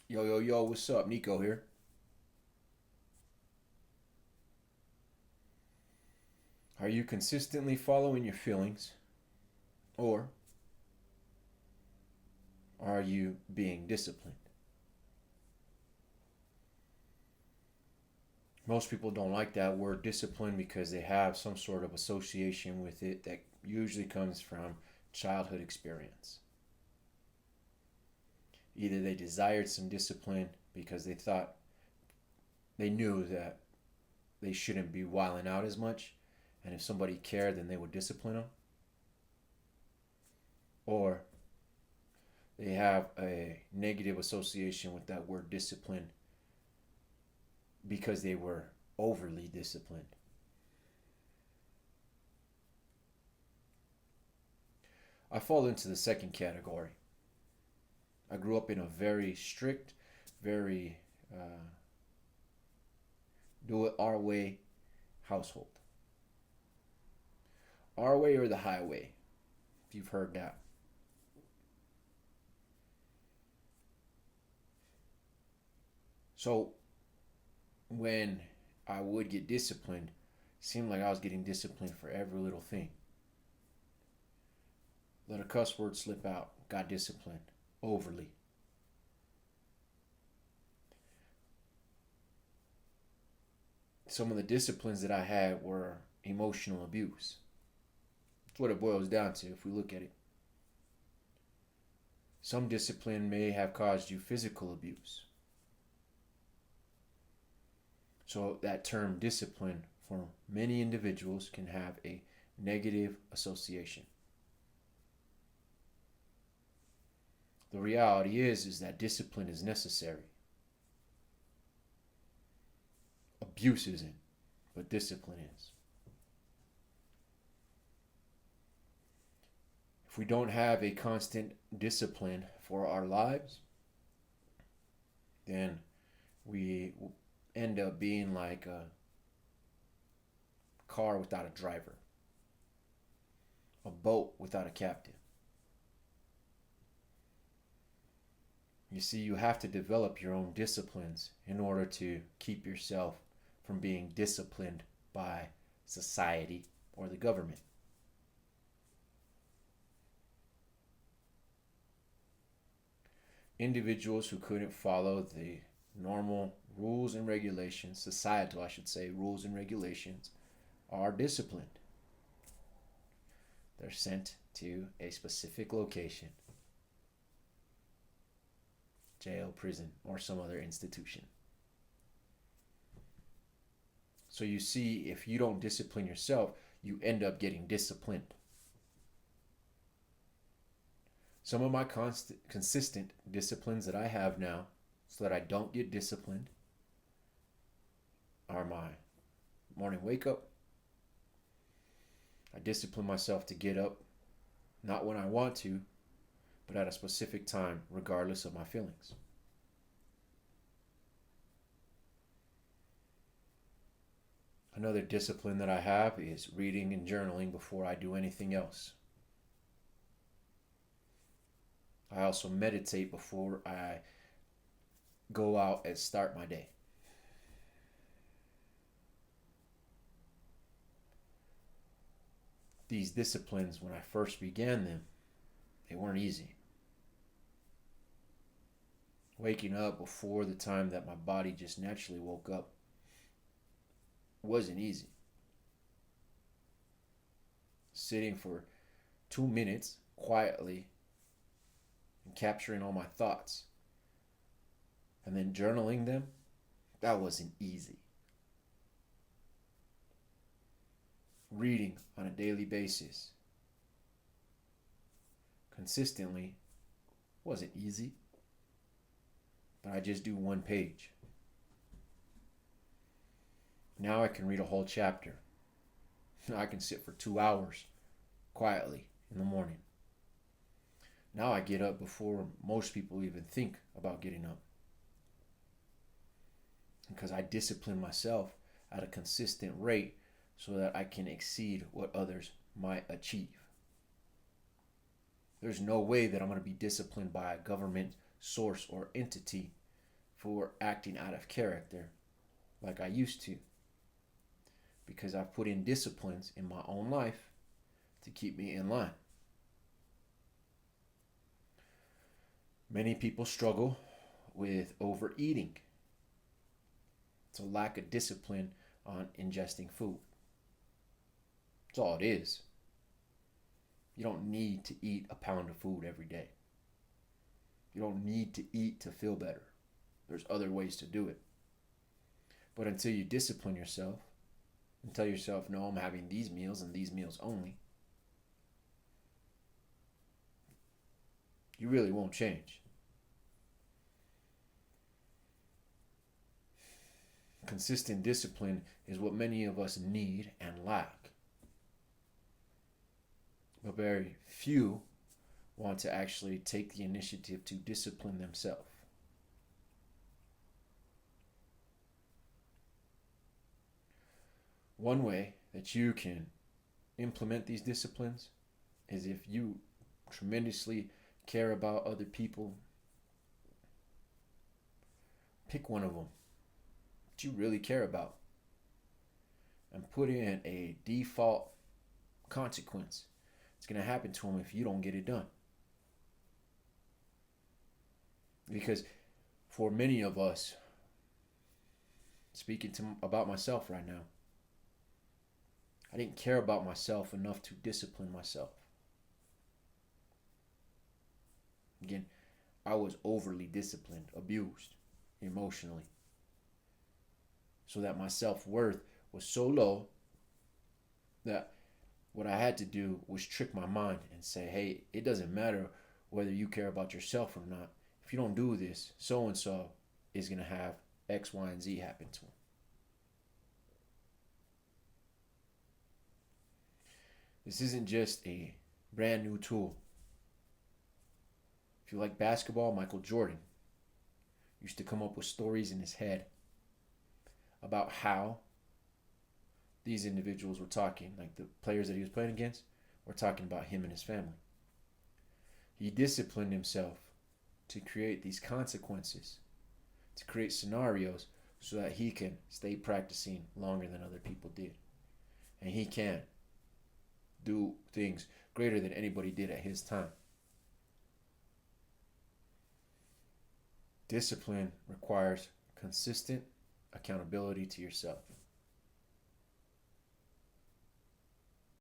Yo, yo, yo, what's up? Nico here. Are you consistently following your feelings or are you being disciplined? Most people don't like that word discipline because they have some sort of association with it that usually comes from childhood experience. Either they desired some discipline because they knew that they shouldn't be wilding out as much, and if somebody cared, then they would discipline them, or they have a negative association with that word discipline because they were overly disciplined. I fall into the second category. I grew up in a very strict, very do it our way household. Our way or the highway, if you've heard that. So when I would get disciplined, it seemed like I was getting disciplined for every little thing. Let a cuss word slip out, got disciplined overly. Some of the disciplines that I had were emotional abuse. That's what it boils down to if we look at it. Some discipline may have caused you physical abuse. So that term discipline for many individuals can have a negative association. The reality is that discipline is necessary. Abuse isn't, but discipline is. If we don't have a constant discipline for our lives, then we end up being like a car without a driver, a boat without a captain. You see, you have to develop your own disciplines in order to keep yourself from being disciplined by society or the government. Individuals who couldn't follow the normal rules and regulations, societal, I should say, rules and regulations, are disciplined. They're sent to a specific location, jail, prison, or some other institution. So you see, if you don't discipline yourself, you end up getting disciplined. Some of my consistent disciplines that I have now, so that I don't get disciplined, are my morning wake up. I discipline myself to get up, not when I want to, but at a specific time, regardless of my feelings. Another discipline that I have is reading and journaling before I do anything else. I also meditate before I go out and start my day. These disciplines, when I first began them, they weren't easy. Waking up before the time that my body just naturally woke up wasn't easy. Sitting for 2 minutes quietly and capturing all my thoughts and then journaling them, that wasn't easy. Reading on a daily basis consistently wasn't easy, but I just do one page. Now I can read a whole chapter. I can sit for 2 hours quietly in the morning. Now I get up before most people even think about getting up, because I discipline myself at a consistent rate so that I can exceed what others might achieve. There's no way that I'm going to be disciplined by a government source or entity for acting out of character like I used to, because I've put in disciplines in my own life to keep me in line. Many people struggle with overeating. It's a lack of discipline on ingesting food. That's all it is. You don't need to eat a pound of food every day. You don't need to eat to feel better. There's other ways to do it. But until you discipline yourself and tell yourself, no, I'm having these meals and these meals only, you really won't change. Consistent discipline is what many of us need and lack. But very few want to actually take the initiative to discipline themselves. One way that you can implement these disciplines is if you tremendously care about other people. Pick one of them that you really care about and put in a default consequence. It's going to happen to them if you don't get it done. Because for many of us, speaking about myself right now, I didn't care about myself enough to discipline myself. Again, I was overly disciplined, abused emotionally, so that my self-worth was so low that what I had to do was trick my mind and say, hey, it doesn't matter whether you care about yourself or not. If you don't do this, so-and-so is going to have X, Y, and Z happen to them. This isn't just a brand new tool. If you like basketball, Michael Jordan used to come up with stories in his head about how these individuals were talking, like the players that he was playing against, were talking about him and his family. He disciplined himself to create these consequences, to create scenarios so that he can stay practicing longer than other people did. And he can do things greater than anybody did at his time. Discipline requires consistent accountability to yourself.